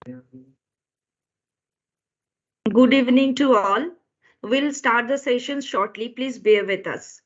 Good evening to all. We'll start the session shortly. Please bear with us.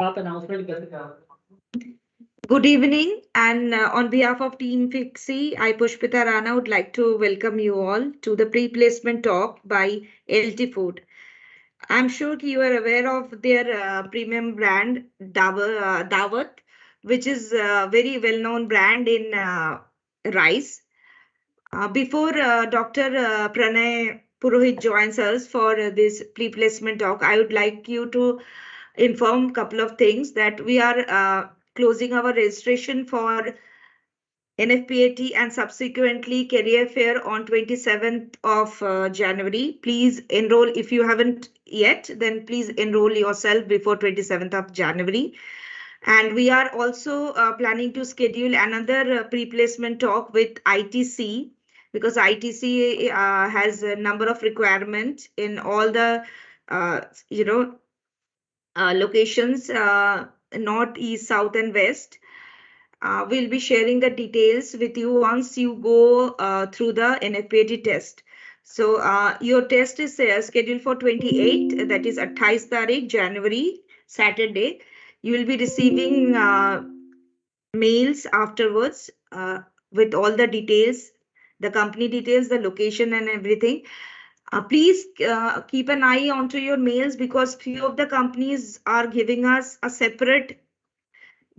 Good evening, and on behalf of Team FICSI, I, Pushpita Rana, would like to welcome you all to the pre-placement talk by LT Food. I'm sure you are aware of their premium brand Dawat, which is a very well-known brand in rice. Before Dr. Pranay Purohit joins us for this pre-placement talk, I would like you to inform a couple of things that we are closing our registration for NFPAT and subsequently Career Fair on 27th of January. Please enroll if you haven't yet, then please enroll yourself before 27th of January. And we are also planning to schedule another pre-placement talk with ITC because ITC has a number of requirements in all the, uh, you know, locations, north, east, south, and west. We'll be sharing the details with you once you go through the NFPAT test. So your test is scheduled for 28th, that is 28 Tarikh, January, Saturday. You will be receiving mails afterwards with all the details, the company details, the location and everything. Please keep an eye onto your mails because few of the companies are giving us a separate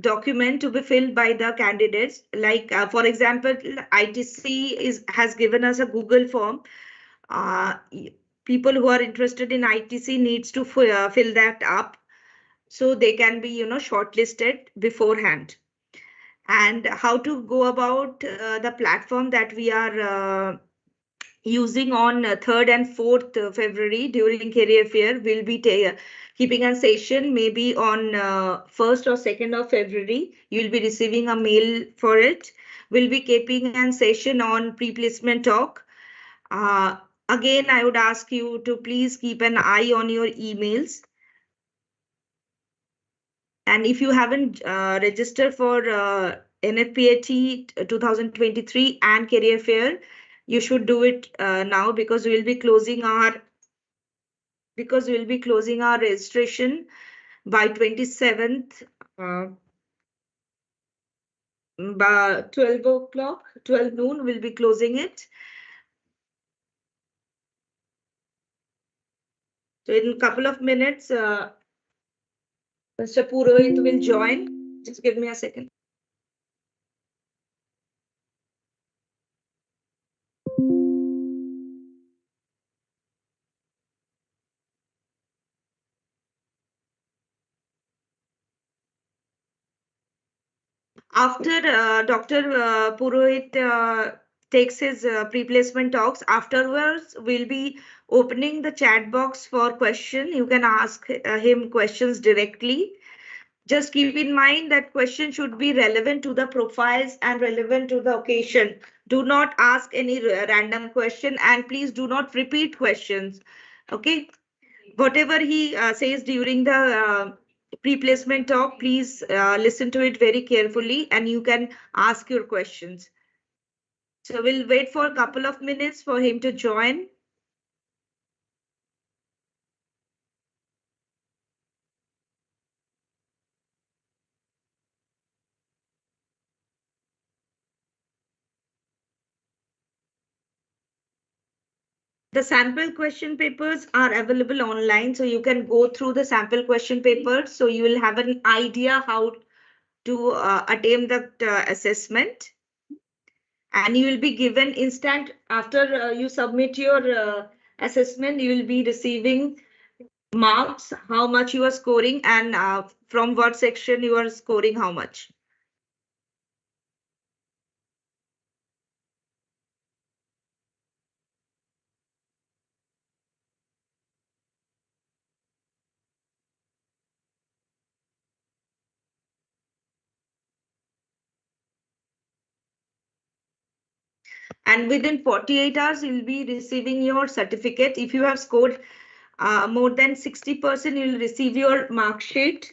document to be filled by the candidates. Like for example, ITC has given us a Google form. People who are interested in ITC needs to fill that up so they can be shortlisted beforehand. And how to go about the platform that we are using on 3rd and 4th February during Career Fair. We'll be keeping a session maybe on 1st or 2nd of February. You'll be receiving a mail for it. We'll be keeping a session on pre-placement talk. Again, I would ask you to please keep an eye on your emails. And if you haven't registered for NFPAT 2023 and Career Fair, you should do it now because we'll be closing our registration by 27th by 12 o'clock, 12 noon. We'll be closing it. So in a couple of minutes, Mr. Purohit will join. Just give me a second. After Dr. Purohit takes his pre-placement talks, afterwards we'll be opening the chat box for question. You can ask him questions directly. Just keep in mind that question should be relevant to the profiles and relevant to the occasion. Do not ask any random question and please do not repeat questions. Okay. Whatever he says during the pre-placement talk, please listen to it very carefully and you can ask your questions. So we'll wait for a couple of minutes for him to join. The sample question papers are available online, so you can go through the sample question papers. So you will have an idea how to attempt the assessment. And you will be given instant after you submit your assessment, you will be receiving marks, how much you are scoring and from what section you are scoring how much. And within 48 hours, you'll be receiving your certificate. If you have scored more than 60%, you'll receive your mark sheet.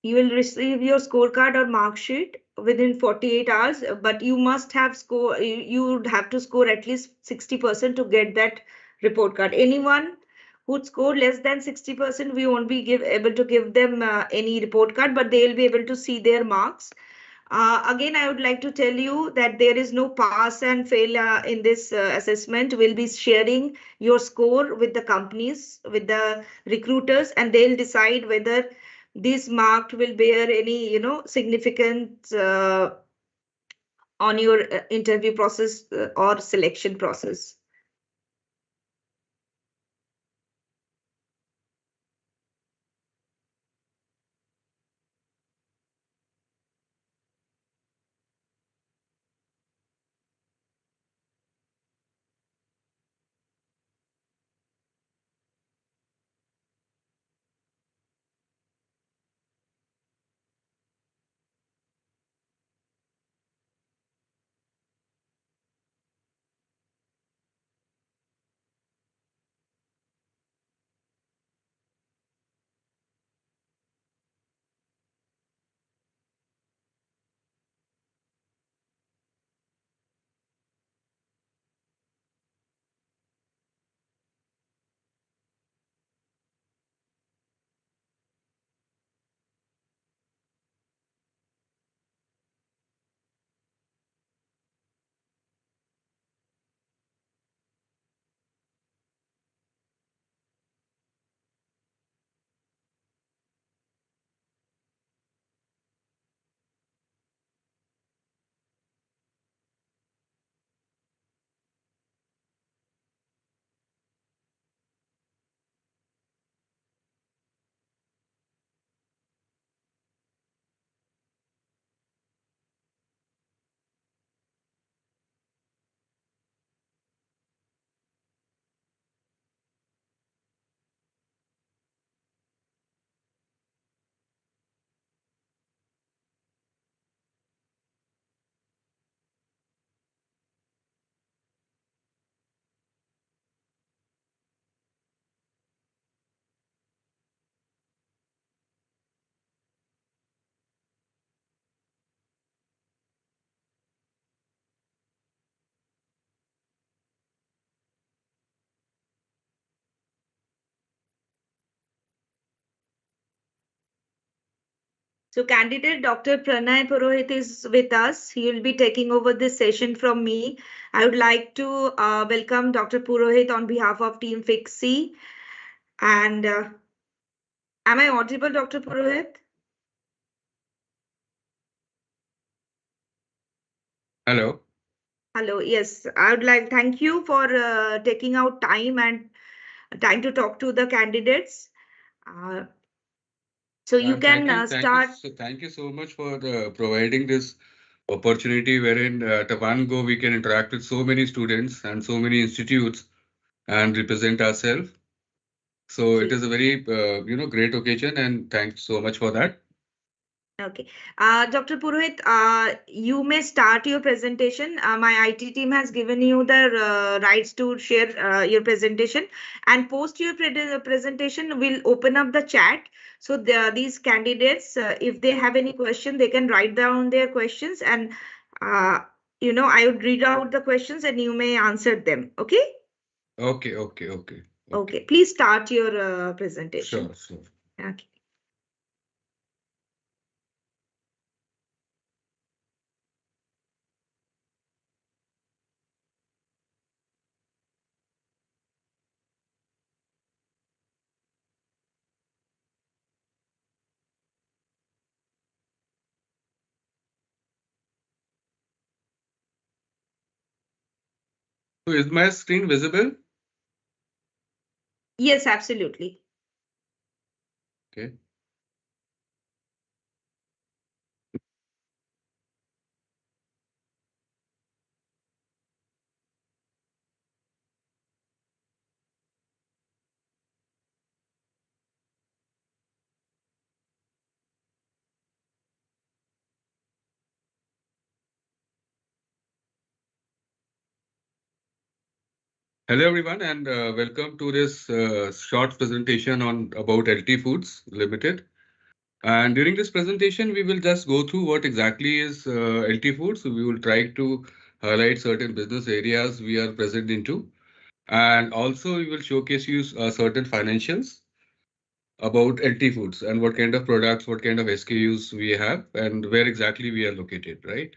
You will receive your scorecard or mark sheet within 48 hours, but you must have you would have to score at least 60% to get that report card. Anyone who score less than 60%, we won't be able to give them any report card, but they'll be able to see their marks. Again, I would like to tell you that there is no pass and fail in this assessment. We'll be sharing your score with the companies, with the recruiters, and they'll decide whether this mark will bear any, significant on your interview process or selection process. So candidate Dr. Pranay Purohit is with us. He will be taking over this session from me. I would like to welcome Dr. Purohit on behalf of Team FICSI. And am I audible, Dr. Purohit? Hello. Hello. Yes, I would like thank you for taking out time and time to talk to the candidates. Uh, so you can start. Thank you so much for providing this opportunity wherein at a one go we can interact with so many students and so many institutes and represent ourselves. So it Ji. is a very great occasion, and thanks so much for that. Okay. Dr. Purohit, you may start your presentation. My IT team has given you the rights to share your presentation, and post your presentation, we'll open up the chat. So these candidates, if they have any question, they can write down their questions, and uh, I would read out the questions and you may answer them. Okay? Okay. Okay. Please start your presentation. Sure. Okay. So is my screen visible? Yes, absolutely. Okay. Hello everyone, and welcome to this short presentation on about LT Foods Limited. And during this presentation, we will just go through what exactly is LT Foods. So we will try to highlight certain business areas we are present into. And also, we will showcase you certain financials about LT Foods and what kind of products, what kind of SKUs we have, and where exactly we are located, right?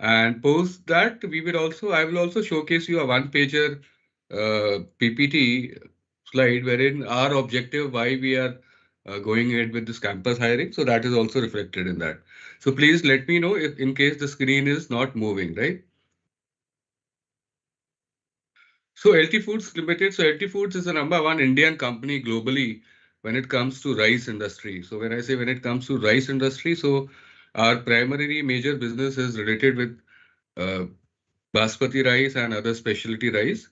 And post that, I will also showcase you a one-pager PPT slide wherein our objective, why we are going ahead with this campus hiring. So that is also reflected in that. So please let me know if in case the screen is not moving, right? So LT Foods Limited. So LT Foods is the number one Indian company globally when it comes to rice industry. So when I say when it comes to rice industry, so our primary major business is related with uh, basmati rice and other specialty rice.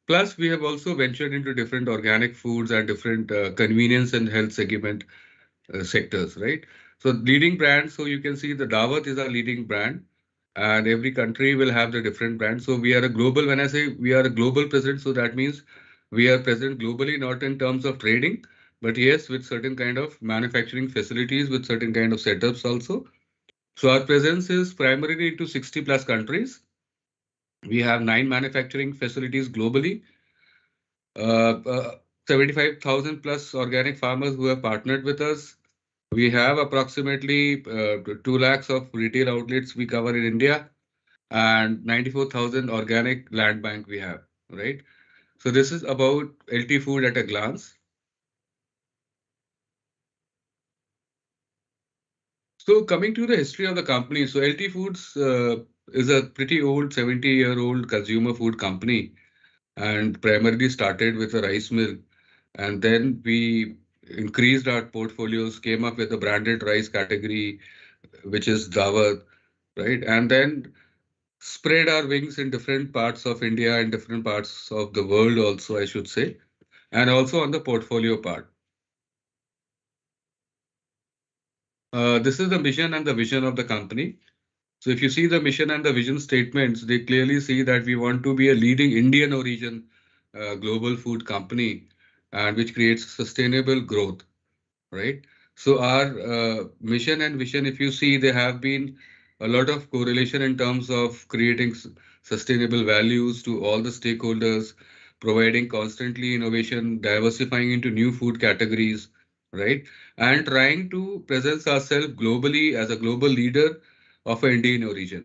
Plus, we have also ventured into different organic foods and different convenience and health segment sectors, right? So leading brands, so you can see the Dawat is our leading brand, and every country will have the different brands. So we are a global, when I say we are a global presence, so that means we are present globally, not in terms of trading, but yes, with certain kind of manufacturing facilities, with certain kind of setups also. So our presence is primarily into 60 plus countries. We have 9 manufacturing facilities globally, uh, uh, 75,000 plus organic farmers who have partnered with us. We have approximately 2 lakhs of retail outlets we cover in India and 94,000 organic land bank we have, right? So this is about LT Food at a glance. So coming to the history of the company, so LT Foods is a pretty old 70-year-old consumer food company and primarily started with a rice mill. And then we increased our portfolios, came up with a branded rice category, which is Dawat, right? And then spread our wings in different parts of India and different parts of the world also, I should say, and also on the portfolio part. This is the mission and the vision of the company. So if you see the mission and the vision statements, they clearly see that we want to be a leading Indian origin global food company and which creates sustainable growth, right? So our mission and vision, if you see, there have been a lot of correlation in terms of creating sustainable values to all the stakeholders, providing constantly innovation, diversifying into new food categories, right? And trying to presence ourselves globally as a global leader of an Indian origin.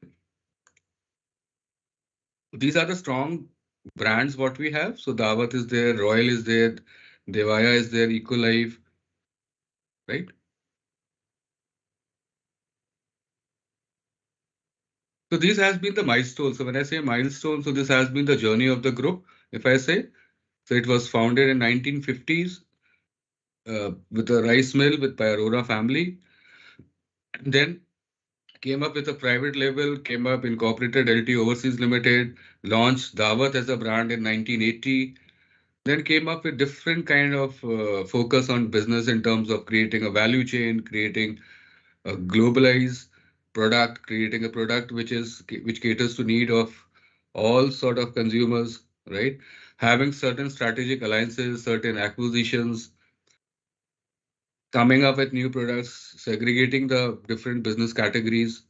These are the strong brands what we have. So Dawat is there, Royal is there, Devaya is there, Ecolife, right? So this has been the milestone. So when I say milestone, so this has been the journey of the group. If I say, so it was founded in 1950s with a rice mill with by Aurora family. Then came up with a private label, came up incorporated LT Overseas Limited, launched Dawat as a brand in 1980. Then came up with different kind of focus on business in terms of creating a value chain, creating a globalized product, creating a product which caters to need of all sort of consumers, right? Having certain strategic alliances, certain acquisitions, coming up with new products, segregating the different business categories.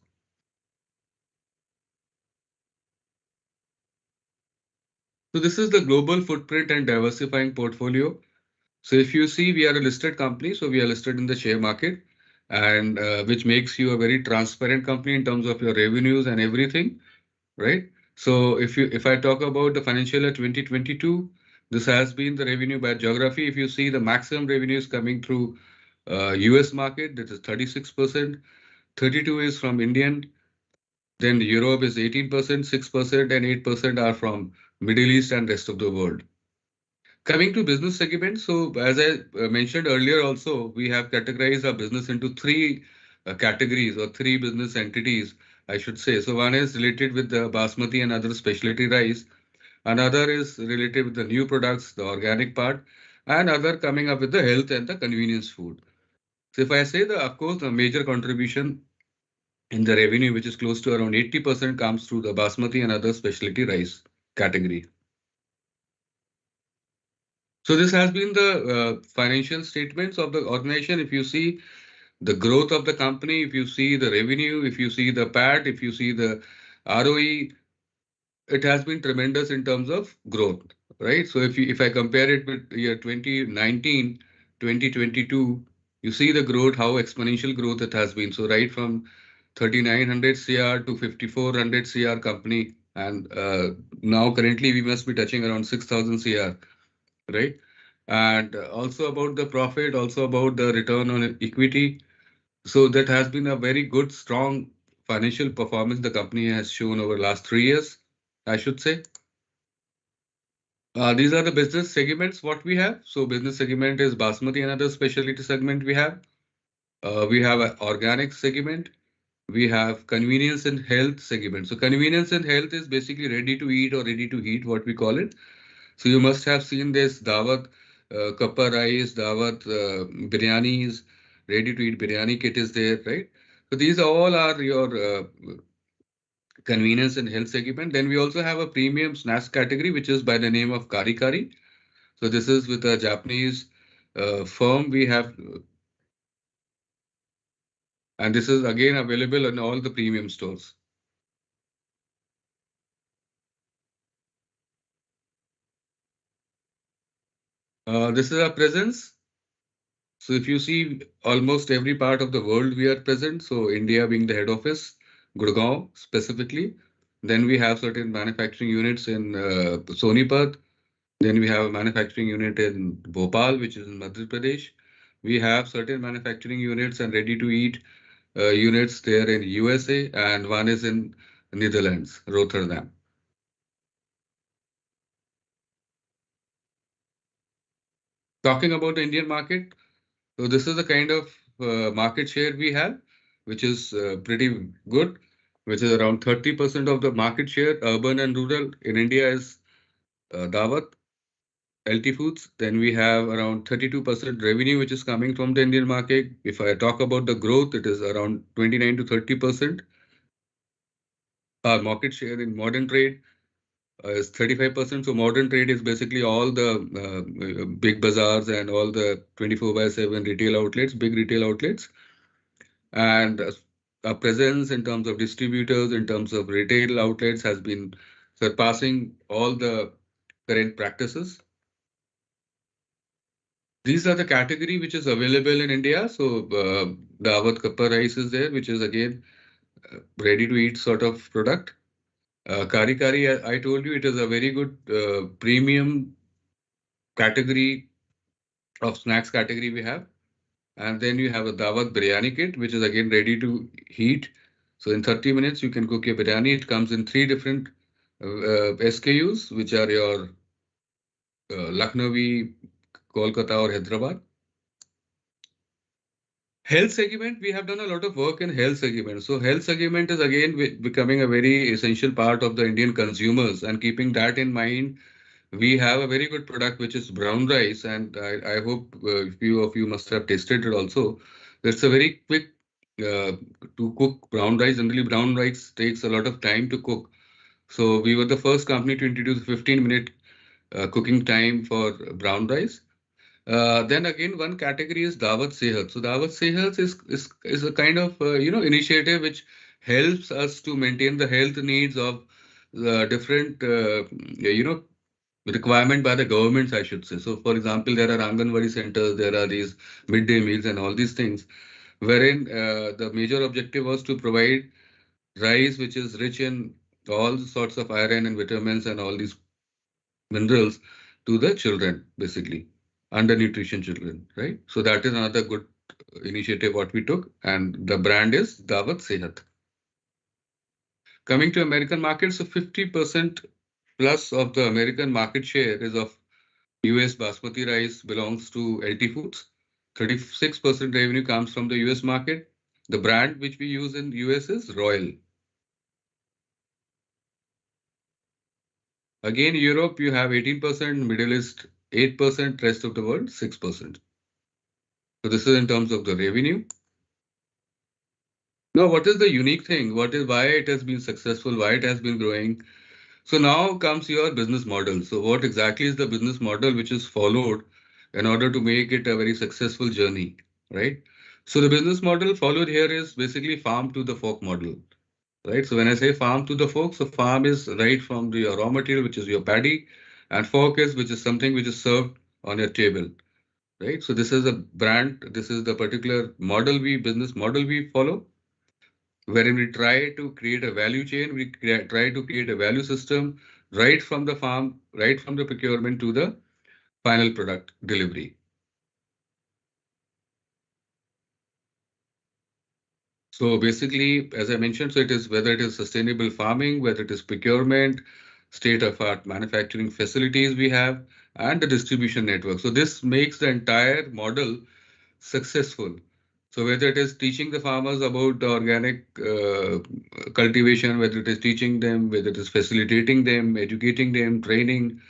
So this is the global footprint and diversifying portfolio. So if you see, we are a listed company, so we are listed in the share market, and which makes you a very transparent company in terms of your revenues and everything, right? So if I talk about the financial year 2022, this has been the revenue by geography. If you see the maximum revenue is coming through US market, that is 36%, 32 is from Indian, then Europe is 18%, 6% and 8% are from Middle East and rest of the world. Coming to business segments, so as I mentioned earlier also, we have categorized our business into three categories or three business entities, I should say. So one is related with the basmati and other specialty rice. Another is related with the new products, the organic part, and other coming up with the health and the convenience food. So if I say the, of course, the major contribution in the revenue, which is close to around 80%, comes through the basmati and other specialty rice category. So this has been the financial statements of the organization. If you see the growth of the company, if you see the revenue, if you see the PAT, if you see the ROE, it has been tremendous in terms of growth, right? So if I compare it with year 2019, 2022, you see the growth, how exponential growth it has been. So right from 3,900 CR to 5,400 CR company, and now currently we must be touching around 6,000 CR, right? And also about the profit, also about the return on equity. So that has been a very good, strong financial performance the company has shown over last 3 years, I should say. These are the business segments what we have. So business segment is Basmati, another specialty segment we have. We have an organic segment. We have convenience and health segment. So convenience and health is basically ready to eat or ready to heat, what we call it. So you must have seen this Dawat kappa rice, Dawat biryanis, ready to eat biryani kit is there, right? So these all are your convenience and health segment. Then we also have a premium snacks category, which is by the name of Kari Kari. So this is with a Japanese firm we have, and this is again available in all the premium stores. This is our presence. So if you see almost every part of the world we are present. So India being the head office, Gurgaon specifically. Then we have certain manufacturing units in Sonipat. Then we have a manufacturing unit in Bhopal, which is in Madhya Pradesh. We have certain manufacturing units and ready-to-eat units there in USA, and one is in Netherlands, Rotterdam. Talking about the Indian market, so this is the kind of market share we have, which is pretty good, which is around 30% of the market share, urban and rural in India is Dawat, LT Foods. Then we have around 32% revenue, which is coming from the Indian market. If I talk about the growth, it is around 29 to 30%. Our market share in modern trade is 35%. So modern trade is basically all the big bazaars and all the 24 by 7 retail outlets, big retail outlets. And our presence in terms of distributors, in terms of retail outlets has been surpassing all the current practices. These are the category which is available in India. So the Awadh Kappa rice is there, which is again ready to eat sort of product. Kari Kari, I told you, it is a very good premium category of snacks category we have. And then you have a Dawat biryani kit, which is again ready to heat. So in 30 minutes, you can cook your biryani. It comes in three different SKUs, which are your Lucknowi, Kolkata, or Hyderabad. Health segment, we have done a lot of work in health segment. So health segment is again becoming a very essential part of the Indian consumers. And keeping that in mind, we have a very good product which is brown rice, and I hope few of you must have tasted it also. It's a very quick to cook brown rice. Generally, brown rice takes a lot of time to cook. So we were the first company to introduce 15-minute cooking time for brown rice. Then again, one category is Dawat Sehat. So Dawat Sehat is a kind of initiative which helps us to maintain the health needs of the different requirement by the governments, I should say. So, for example, there are Anganwadi centers, there are these midday meals and all these things, wherein the major objective was to provide rice which is rich in all sorts of iron and vitamins and all these minerals to the children, basically, undernutrition children, right? So that is another good initiative what we took, and the brand is Dawat Sehat. Coming to American market, so 50% plus of the American market share is of US basmati rice belongs to LT Foods. 36% revenue comes from the US market. The brand which we use in US is Royal. Again, Europe, you have 18%, Middle East 8%, rest of the world 6%. So this is in terms of the revenue. Now, what is the unique thing? What is why it has been successful? Why it has been growing? So now comes your business model. So what exactly is the business model which is followed in order to make it a very successful journey, right? So the business model followed here is basically farm to the fork model, right? So when I say farm to the fork, so farm is right from the raw material, which is your paddy, and fork is which is something which is served on your table, right? So this is a brand, this is the particular model we business model we follow, wherein we try to create a value chain, try to create a value system right from the farm, right from the procurement to the final product delivery. So basically, as I mentioned, so it is whether it is sustainable farming, whether it is procurement, state-of-art manufacturing facilities we have, and the distribution network. So this makes the entire model successful. So whether it is teaching the farmers about the organic cultivation, whether it is teaching them, whether it is facilitating them, educating them, training,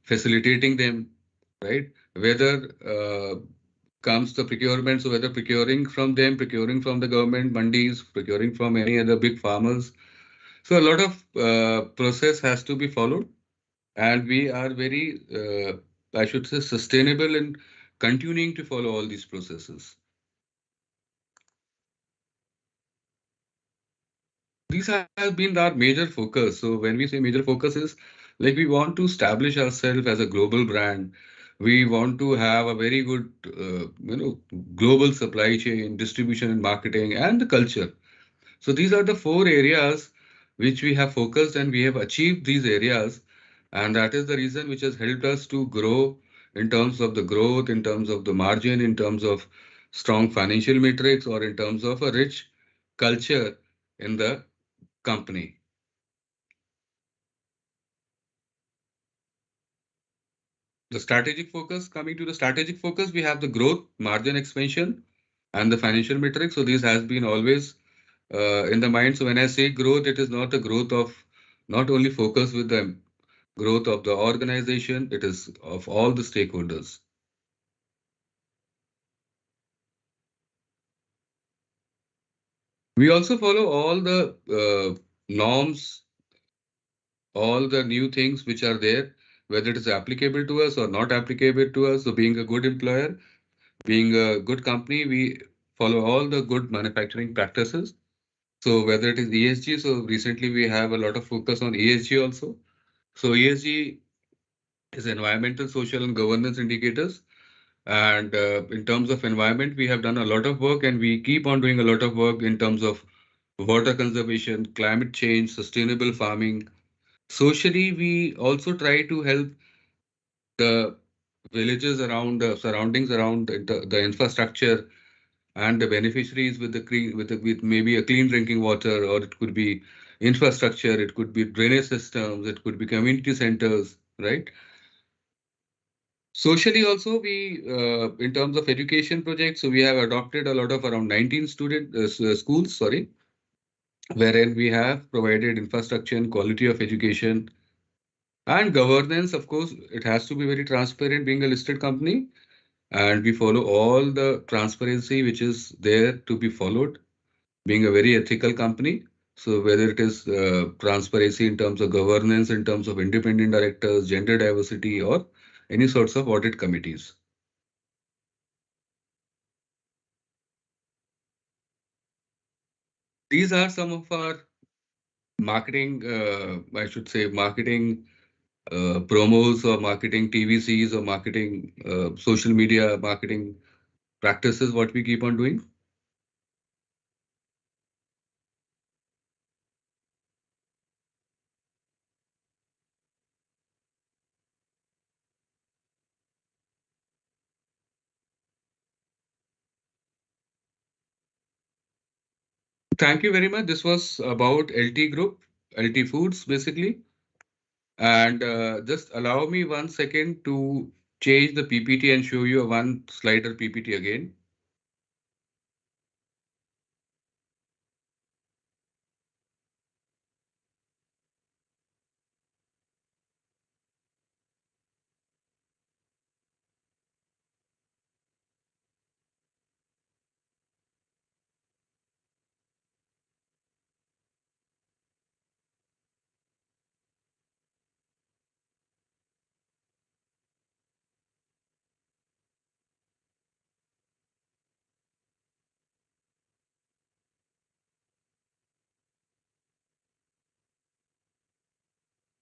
facilitating them, right? Whether comes the procurement, so whether procuring from them, procuring from the government, mandis, procuring from any other big farmers. So a lot of process has to be followed, and we are very, I should say, sustainable in continuing to follow all these processes. These have been our major focus. So when we say major focus is like we want to establish ourselves as a global brand. We want to have a very good, global supply chain, distribution and marketing, and the culture. So these are the four areas which we have focused and we have achieved these areas. And that is the reason which has helped us to grow in terms of the growth, in terms of the margin, in terms of strong financial metrics, or in terms of a rich culture in the company. The strategic focus, coming to the strategic focus, we have the growth, margin expansion, and the financial metrics. So this has been always in the mind. So when I say growth, it is not a growth of not only focus with the growth of the organization, it is of all the stakeholders. We also follow all the norms, all the new things which are there, whether it is applicable to us or not applicable to us. So being a good employer, being a good company, we follow all the good manufacturing practices. So whether it is ESG, so recently we have a lot of focus on ESG also. So ESG is environmental, social, and governance indicators. And in terms of environment, we have done a lot of work and we keep on doing a lot of work in terms of water conservation, climate change, sustainable farming. Socially, we also try to help the villages around, the surroundings around the infrastructure and the beneficiaries with the clean, with maybe a clean drinking water, or it could be infrastructure, it could be drainage systems, it could be community centers, right? Socially also, we in terms of education projects, so we have adopted a lot of around 19 schools, sorry, wherein we have provided infrastructure and quality of education and governance. Of course, it has to be very transparent, being a listed company, and we follow all the transparency which is there to be followed, being a very ethical company. So whether it is transparency in terms of governance, in terms of independent directors, gender diversity, or any sorts of audit committees. These are some of our marketing, I should say, marketing promos or marketing TVCs or marketing social media marketing practices, what we keep on doing. Thank you very much. This was about LT Group, LT Foods, basically. And just allow me 1 second to change the PPT and show you a one slider PPT again.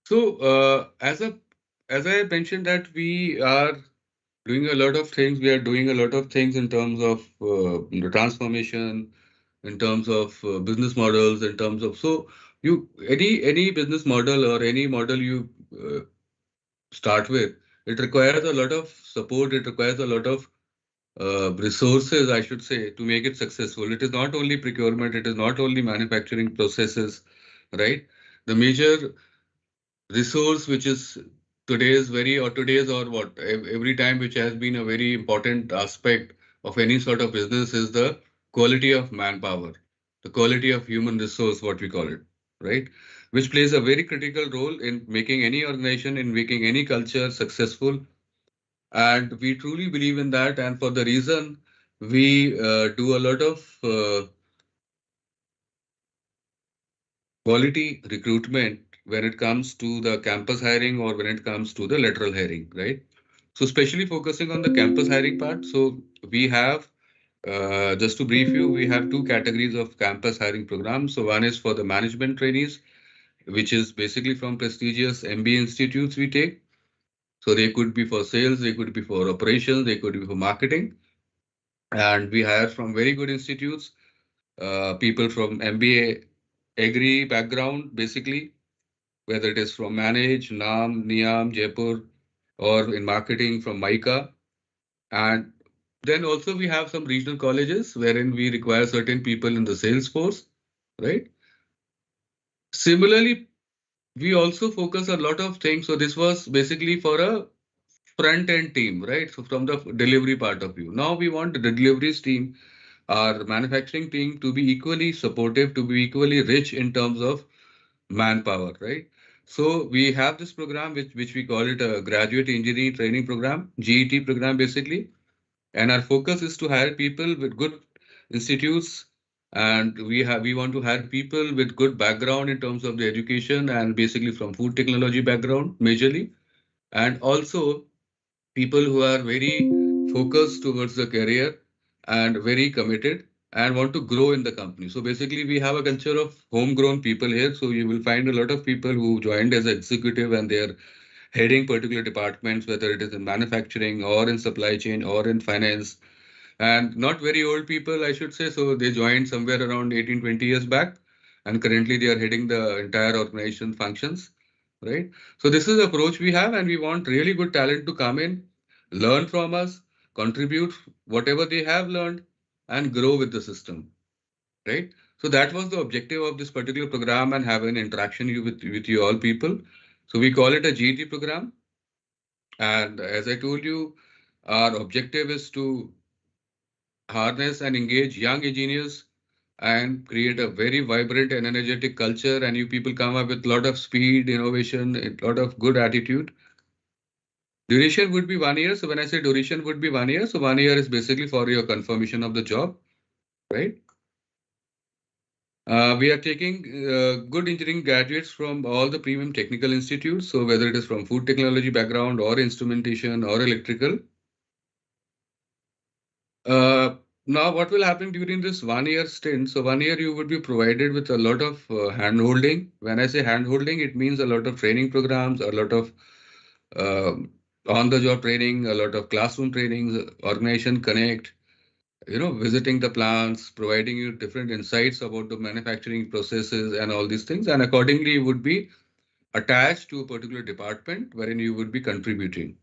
So as a as I mentioned that we are doing a lot of things. We are doing a lot of things in terms of transformation, in terms of business models, in terms of so you any business model or any model you start with, it requires a lot of support. It requires a lot of resources, I should say, to make it successful. It is not only procurement. It is not only manufacturing processes, right? The major resource which is today's or what every time which has been a very important aspect of any sort of business is the quality of manpower, the quality of human resource, what we call it, right? Which plays a very critical role in making any organization, in making any culture successful. And we truly believe in that. And for the reason we do a lot of quality recruitment when it comes to the campus hiring or when it comes to the lateral hiring, right? So, especially focusing on the campus hiring part. So, we have, just to brief you, we have two categories of campus hiring programs. So, one is for the management trainees, which is basically from prestigious MBA institutes we take. So, they could be for sales, they could be for operations, they could be for marketing. And we hire from very good institutes, people from MBA agri background, basically whether it is from Manage, NAM, NIAM, Jaipur, or in marketing from MICA. And then also we have some regional colleges wherein we require certain people in the sales force, right? Similarly, we also focus a lot of things. So this was basically for a front end team, right? So from the delivery part of view. Now we want the deliveries team, our manufacturing team to be equally supportive, to be equally rich in terms of manpower, right? So we have this program which we call it a graduate engineering training program, GET program basically, and our focus is to hire people with good institutes, and we want to hire people with good background in terms of the education and basically from food technology background majorly, and also people who are very focused towards the career and very committed and want to grow in the company. So basically, we have a culture of homegrown people here. So you will find a lot of people who joined as executive and they're heading particular departments, whether it is in manufacturing or in supply chain or in finance, and not very old people, I should say. So they joined somewhere around 18, 20 years back, and currently they are heading the entire organization functions, right? So this is the approach we have, and we want really good talent to come in, learn from us, contribute whatever they have learned, and grow with the system, right? So that was the objective of this particular program and have an interaction with you all people. So we call it a GT program. And as I told you, our objective is to harness and engage young engineers and create a very vibrant and energetic culture. And you people come up with a lot of speed, innovation, a lot of good attitude. Duration would be 1 year. So when I say duration would be 1 year, so 1 year is basically for your confirmation of the job, right? We are taking good engineering graduates from all the premium technical institutes. So whether it is from food technology background or instrumentation or electrical, now, what will happen during this 1 year stint? So, 1 year you would be provided with a lot of hand holding. When I say hand holding, it means a lot of training programs, a lot of on the job training, a lot of classroom trainings, organization connect, visiting the plants, providing you different insights about the manufacturing processes and all these things. And accordingly, you would be attached to a particular department wherein you would be contributing,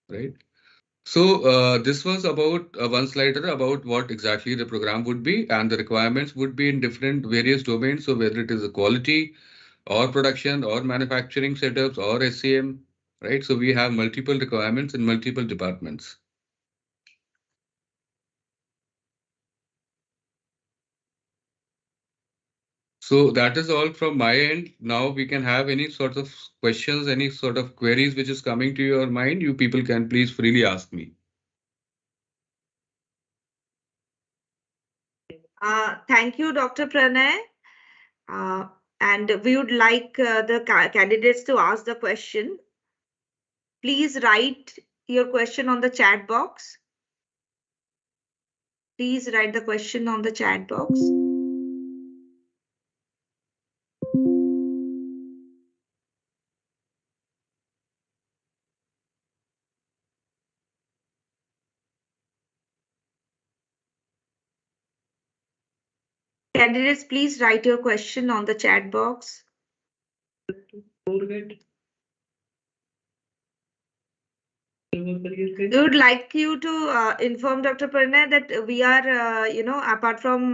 right? So this was about one slider about what exactly the program would be, and the requirements would be in different various domains. So whether it is a quality or production or manufacturing setups or SCM, right? So we have multiple requirements in multiple departments. So that is all from my end. Now we can have any sort of questions, any sort of queries which is coming to your mind. You people can please freely ask me. Thank you, Dr. Pranay. Uh, and we would like the candidates to ask the question. Please write your question on the chat box. Please write the question on the chat box. Candidates, please write your question on the chat box. We would like you to inform Dr. Pranay that we are, apart from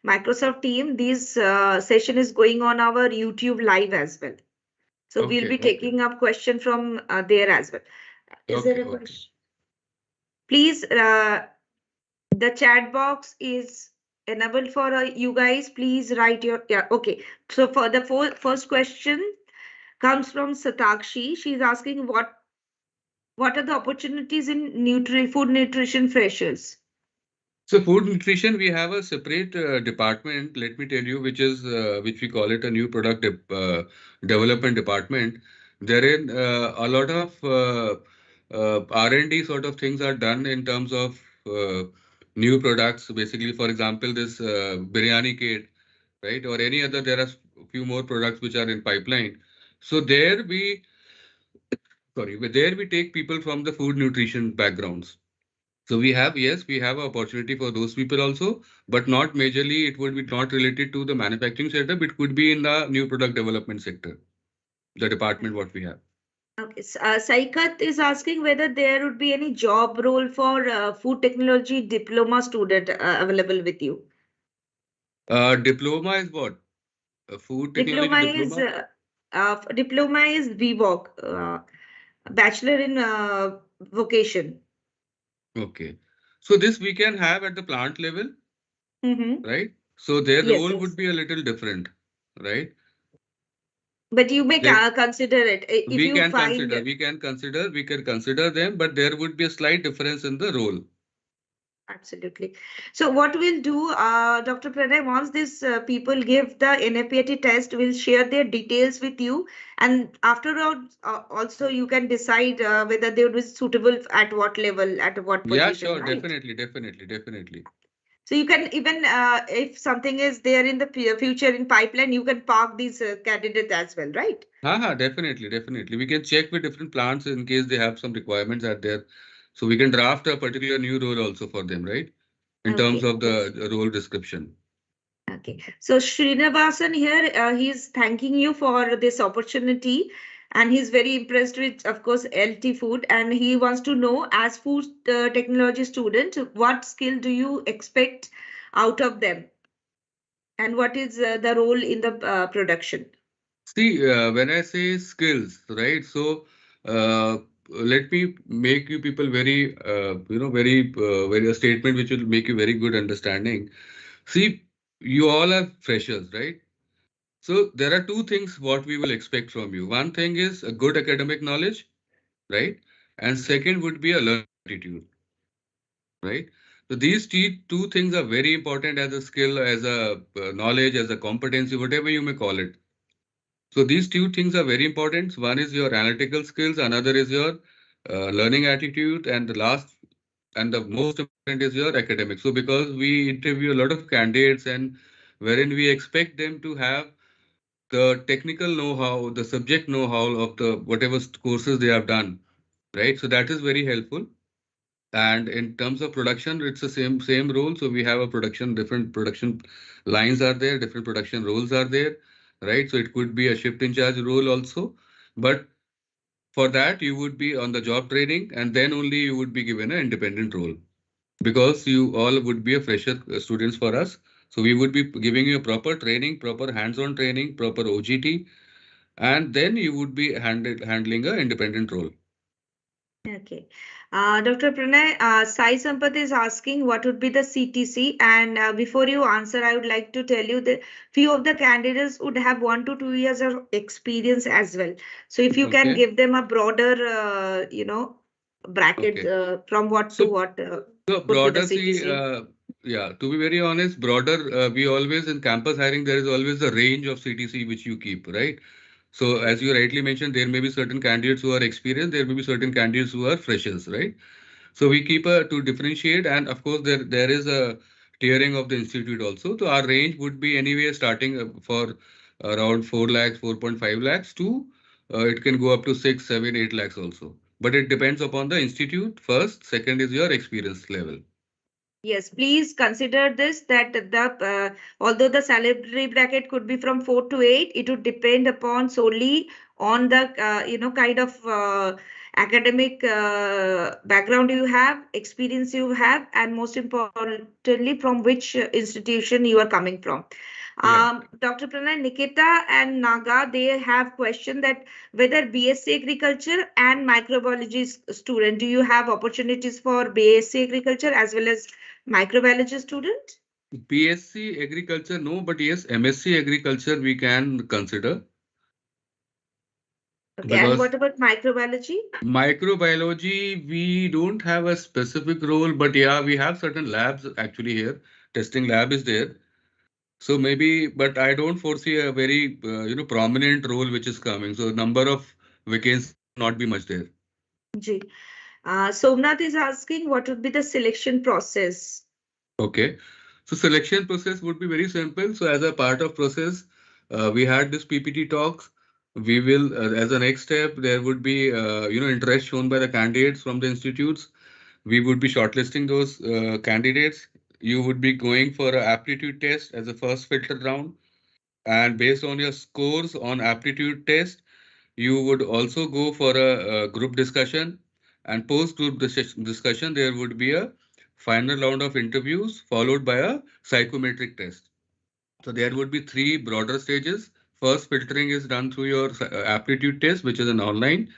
Microsoft Team, this session is going on our YouTube live as well. So we'll Okay, be okay, taking up question from there as well. Is there okay, a okay. question? Please, the chat box is enabled for you guys. Please write your, yeah, okay. So for the first question comes from Satakshi. She's asking what are the opportunities in food nutrition freshers? So food nutrition, we have a separate department, let me tell you, which we call it a new product development department. Therein, a lot of R&D sort of things are done in terms of new products. Basically, for example, this biryani kit, right, or any other, there are a few more products which are in pipeline. So there we take people from the food nutrition backgrounds. So we have, yes, we have an opportunity for those people also, but not majorly. It would be not related to the manufacturing setup. It could be in the new product development sector, the department what we have. Okay, Saikat is asking whether there would be any job role for food technology diploma student available with you. Diploma is what? Food technology diploma? Diploma is VWOC, Bachelor in Vocation. Okay. So this we can have at the plant level, Mm-hmm. right? So their Yes, role would yes. be a little different, right? But you may They, consider it if you find. we can consider them, but there would be a slight difference in the role. Absolutely. So what we'll do, Dr. Pranay, once these people give the NAPAT test, we'll share their details with you. And afterwards, also you can decide whether they would be suitable at what level, at what Yeah, position, sure, right? definitely, definitely, definitely. So you can even, if something is there in the future in pipeline, you can park these candidates as well, right? Definitely, definitely. We can check with different plants in case they have some requirements at there. So we can draft a particular new role also for them, right? In terms Okay, of that's the role description. okay. So Srinivasan here, he's thanking you for this opportunity and he's very impressed with, of course, LT Food. And he wants to know, as food technology student, what skill do you expect out of them? And what is the role in the production? See, when I say skills, right? So let me make you people very, very a statement which will make you very good understanding. See, you all are freshers, right? So there are two things what we will expect from you. One thing is a good academic knowledge, right? And second would be a learning attitude, right? So these two things are very important as a skill, as a knowledge, as a competency, whatever you may call it. So these two things are very important. One is your analytical skills, another is your learning attitude, and the last and the most important is your academic. So because we interview a lot of candidates and wherein we expect them to have the technical know-how, the subject know-how of the whatever courses they have done, right? So that is very helpful. And in terms of production, it's the same role. So we have a production, different production lines are there, different production roles are there, right? So it could be a shift in charge role also. But for that, you would be on the job training, and then only you would be given an independent role because you all would be a fresher students for us. So we would be giving you a proper training, proper hands-on training, proper OGT, and then you would be handling a independent role. Okay. Dr. Pranay, Sai Sampath is asking what would be the CTC. And before you answer, I would like to tell you that few of the candidates would have 1 to 2 years of experience as well. So if you can Okay. give them a broader, bracket Okay. from what to So what So would be the broader, see, CTC. yeah, to be very honest, broader, we always in campus hiring, there is always a range of CTC which you keep, right? So as you rightly mentioned, there may be certain candidates who are experienced, there may be certain candidates who are freshers, right? So we keep to differentiate, and of course there is a tiering of the institute also. So our range would be anywhere starting for around 4 lakhs, 4.5 lakhs to it can go up to 6, 7, 8 lakhs also. But it depends upon the institute first. Second is your experience level. Yes, please consider this that although the salary bracket could be from 4 to 8, it would depend upon solely on the kind of academic background you have, experience you have, and most importantly, from which institution you are coming from. Yeah. Dr. Pranay, Nikita, and Naga, they have questioned that whether BSc Agriculture and microbiology student, do you have opportunities for BSc Agriculture as well as microbiology student? BSc agriculture, no, but yes, MSc agriculture we can consider Okay, and because what about microbiology? microbiology we don't have a specific role, but yeah, we have certain labs actually here. Testing lab is there. So maybe, but I don't foresee a very prominent role which is coming. So number of vacancies would not be much there. Ji. Somnath is asking what would be the selection process? Okay. So selection process would be very simple. So as a part of process, we had this PPT talks. We will, as a next step, there would be, interest shown by the candidates from the institutes. We would be shortlisting those candidates. You would be going for an aptitude test as a first filter round. And based on your scores on aptitude test, you would also go for a group discussion. And post group discussion, there would be a final round of interviews followed by a psychometric test. So there would be three broader stages. First filtering is done through your aptitude test, which is an online.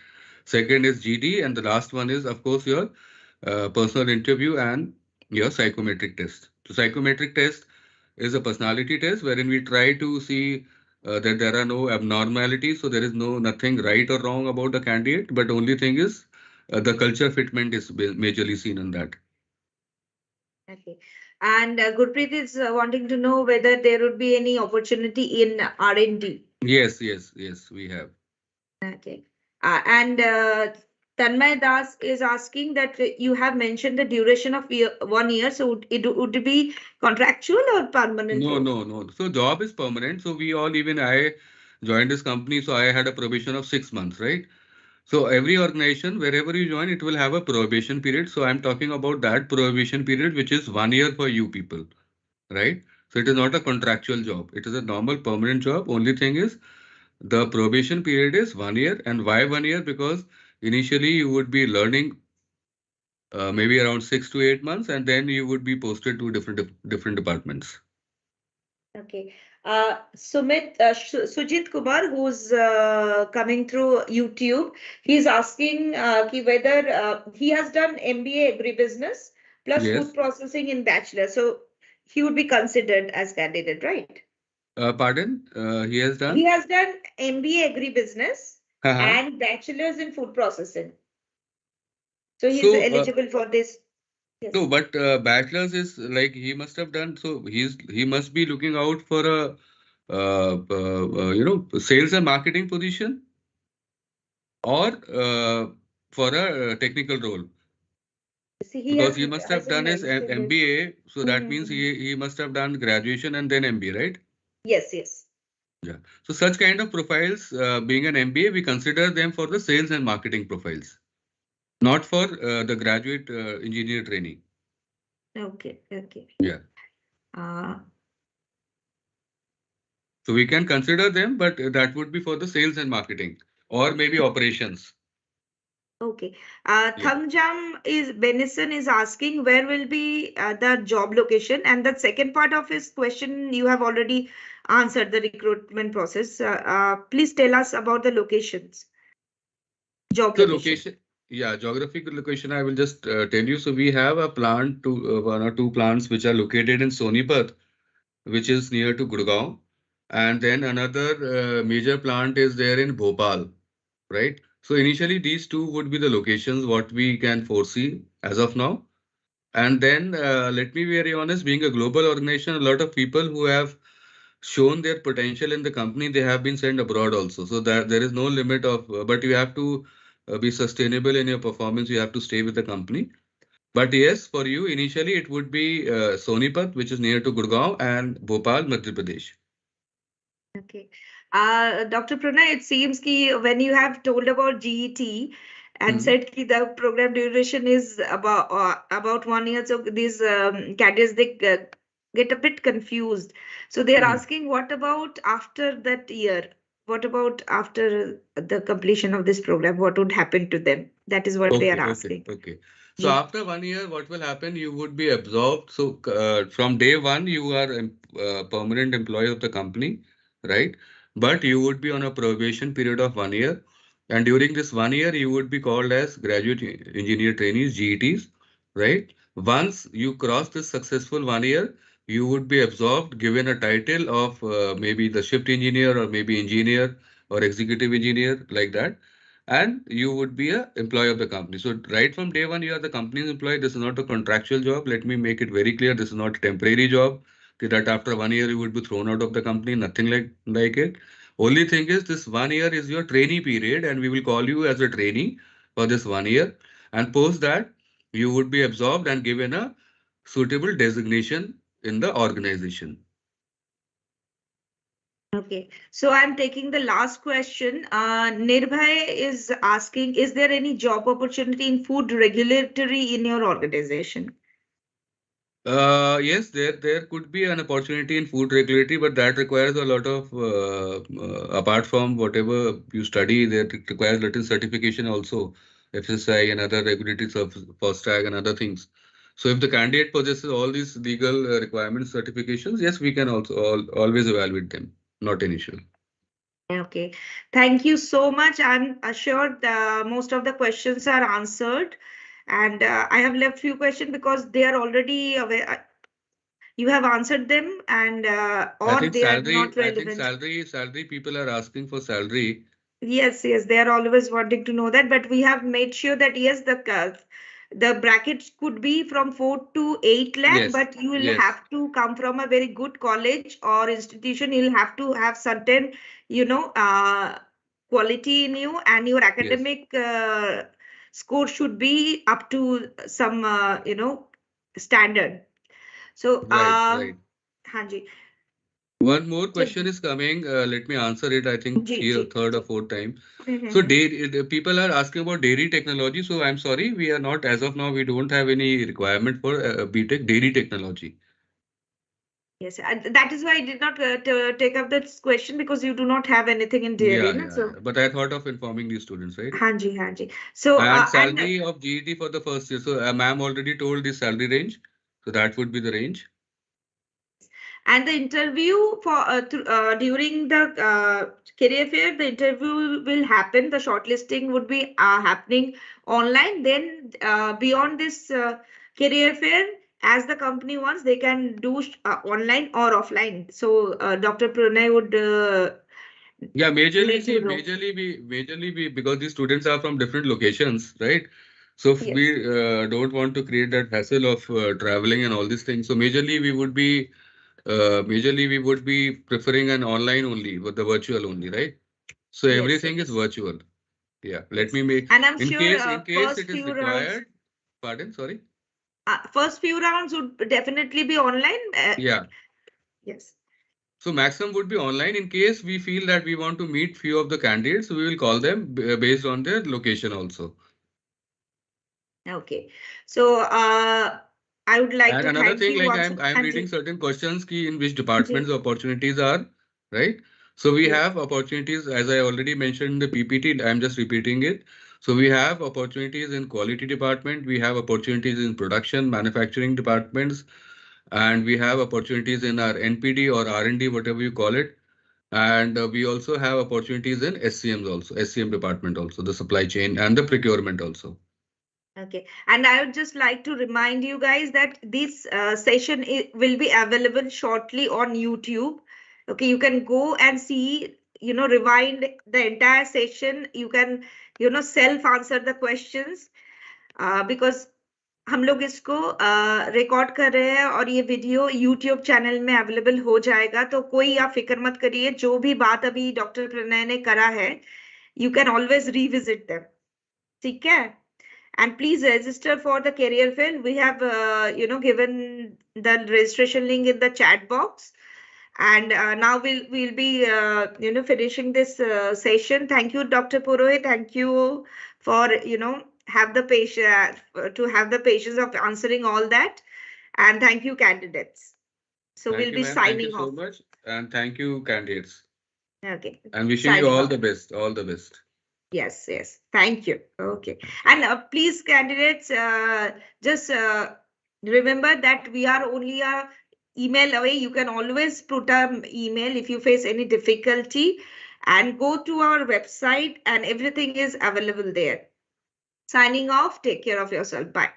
Second is GD, and the last one is, of course, your personal interview and your psychometric test. So psychometric test is a personality test wherein we try to see that there are no abnormalities, so there is no nothing right or wrong about the candidate, but only thing is the culture fitment is majorly seen in that. Okay. And Gurpreet is wanting to know whether there would be any opportunity in R&D. Yes, yes, yes, we have. Okay. And Tanmay Das is asking that you have mentioned the duration of 1 year. So would it be contractual or permanent No, role? no, no. So job is permanent. So we all, even I joined this company, so I had a probation of 6 months, right? So every organization, wherever you join, it will have a probation period. So I'm talking about that probation period, which is 1 year for you people, right? So it is not a contractual job. It is a normal permanent job. Only thing is the probation period is 1 year. And why 1 year? Because initially you would be learning maybe around 6 to 8 months, and then you would be posted to different departments. Okay. Sujit Kumar, who's coming through YouTube, he's asking whether he has done MBA agribusiness plus food Yes. processing in bachelor. So he would be considered as candidate, right? Pardon? He has He done? has done MBA agribusiness Haha. and bachelor's in food processing. So he's So, eligible for this. Yes. no, but bachelor's is like he must have done. So he must be looking out for a sales and marketing position or for a technical role See, he because has he must have hasn't done his mentioned it. MBA. So that means Mhm. he must have done graduation and then MBA, right? Yes, yes. Yeah. So such kind of profiles, being an MBA, we consider them for the sales and marketing profiles, not for the graduate engineer training. Okay, okay. Yeah. Uh, So we can consider them, but that would be for the sales and marketing or maybe operations. Okay. Yeah. Thangjam is Benison is asking where will be the job location, and the second part of his question you have already answered the recruitment process. Please tell us about the locations, job So location. location, yeah, geographical location, I will just tell you. So we have a plant, one or two plants which are located in Sonipat, which is near to Gurgaon. And then another major plant is there in Bhopal, right? So initially these two would be the locations what we can foresee as of now. And then let me be very honest, being a global organization, a lot of people who have shown their potential in the company, they have been sent abroad also. So that there is no limit of, but you have to be sustainable in your performance. You have to stay with the company. But yes, for you, initially it would be Sonipat, which is near to Gurgaon, and Bhopal, Madhya Pradesh. Okay. Dr. Pranay, it seems ki when you have told about GET, and said ki the program duration is about 1 year. So these cadets, they get a bit confused. So they are asking, what about after that year? What about after the completion of this program? What would happen to them? That is what they are asking. Okay. So Yeah. after 1 year, what will happen? You would be absorbed. So from day one, you are a permanent employee of the company, right? But you would be on a probation period of 1 year. And during this 1 year, you would be called as graduate engineer trainees, GETs, right? Once you cross this successful 1 year, you would be absorbed, given a title of maybe the shift engineer or maybe engineer or executive engineer, like that, and you would be a employee of the company. So right from day one, you are the company's employee. This is not a contractual job. Let me make it very clear. This is not a temporary job that after 1 year you would be thrown out of the company. Nothing like it. Only thing is this 1 year is your trainee period, and we will call you as a trainee for this 1 year. And post that, you would be absorbed and given a suitable designation in the organization. Okay, so I'm taking the last question. Nirbhay is asking, is there any job opportunity in food regulatory in your organization? Yes, there could be an opportunity in food regulatory, but that requires a lot of apart from whatever you study, that it requires little certification also, FSI and other regulatory FOSTAG and other things. So if the candidate possesses all these legal requirements, certifications, yes, we can also always evaluate them. Not an issue. Okay, thank you so much. I'm assured most of the questions are answered, and I have left few questions because they are already aware. You have answered them, and I or think they are not salary, I think relevant. salary people are asking for salary. Yes, yes, they are always wanting to know that, but we have made sure that yes, the brackets could be from 4 to 8 lakh, Yes, but you will yes, have to come from a very good college or institution. You'll have to have certain, you know, quality in you, and your yes. academic score should be up to some, standard. So, Right, right. Hanji, One more so, question is coming. Let me answer it. I think ji, here ji, third or ji. fourth time. So dairy, people are asking about dairy technology. So I'm sorry, we are not as of now. We don't have any requirement for BTech dairy technology. Yes, that is why I did not take up this question because you do not have anything in dairy, Yeah, na? yeah, So, yeah. But I thought of informing these students, right? Hanji, Hanji. So, And and salary of GET for the first year. So ma'am already told the salary range. So that would be the range. and the interview for during the career fair, the interview will happen. The shortlisting would be happening online. Then, beyond this career fair, as the company wants, they can do online or offline. So, Dr. Pranay would Yeah, let you know. majorly we, because these students are from different locations, right? So if we Yes. don't want to create that hassle of traveling and all these things. So majorly we would be preferring an online only, with the virtual only, right? So Yes, everything is yes, virtual. Yeah. Let yes. me make, And I'm in sure case it is required. Pardon, sorry. first few rounds would definitely be online. Yeah. Yes. So maximum would be online. In case we feel that we want to meet few of the candidates, we will call them based on their location also. Okay. So I would like And to another thank thing, you like once. I'm reading Hanji. certain questions key in which departments Hanji. the opportunities are, right? So we Yes. have opportunities, as I already mentioned in the PPT, I'm just repeating it. So we have opportunities in quality department, we have opportunities in production, manufacturing departments, and we have opportunities in our NPD or R&D, whatever you call it. And we also have opportunities in SCMs also, SCM department also, the supply chain and the procurement also. Okay. And I would just like to remind you guys that this session will be available shortly on YouTube. Okay. You can go and see, rewind the entire session. You can, self answer the questions because हम लोग इसको record कर रहे हैं और ये video YouTube channel में available हो जाएगा, तो कोई आप फिक्र मत करिए, जो भी बात अभी डॉक्टर प्रणय ने करा है, you can always revisit them. ठीक है. And please register for the career fair. We have given the registration link in the chat box. And now we'll be finishing this session. Thank you, Dr. Purohit. Thank you for have the patience to have the patience of answering all that. And thank you, candidates. So Thank we'll you, be ma'am. Thank you signing so off. much. And thank you, candidates. Okay, And wishing you signing all off. the best. All the best. Yes, yes. Thank you. Okay. And please, candidates, just remember that we are only a email away. You can always put an email if you face any difficulty, and go to our website, and everything is available there. Signing off. Take care of yourself. Bye.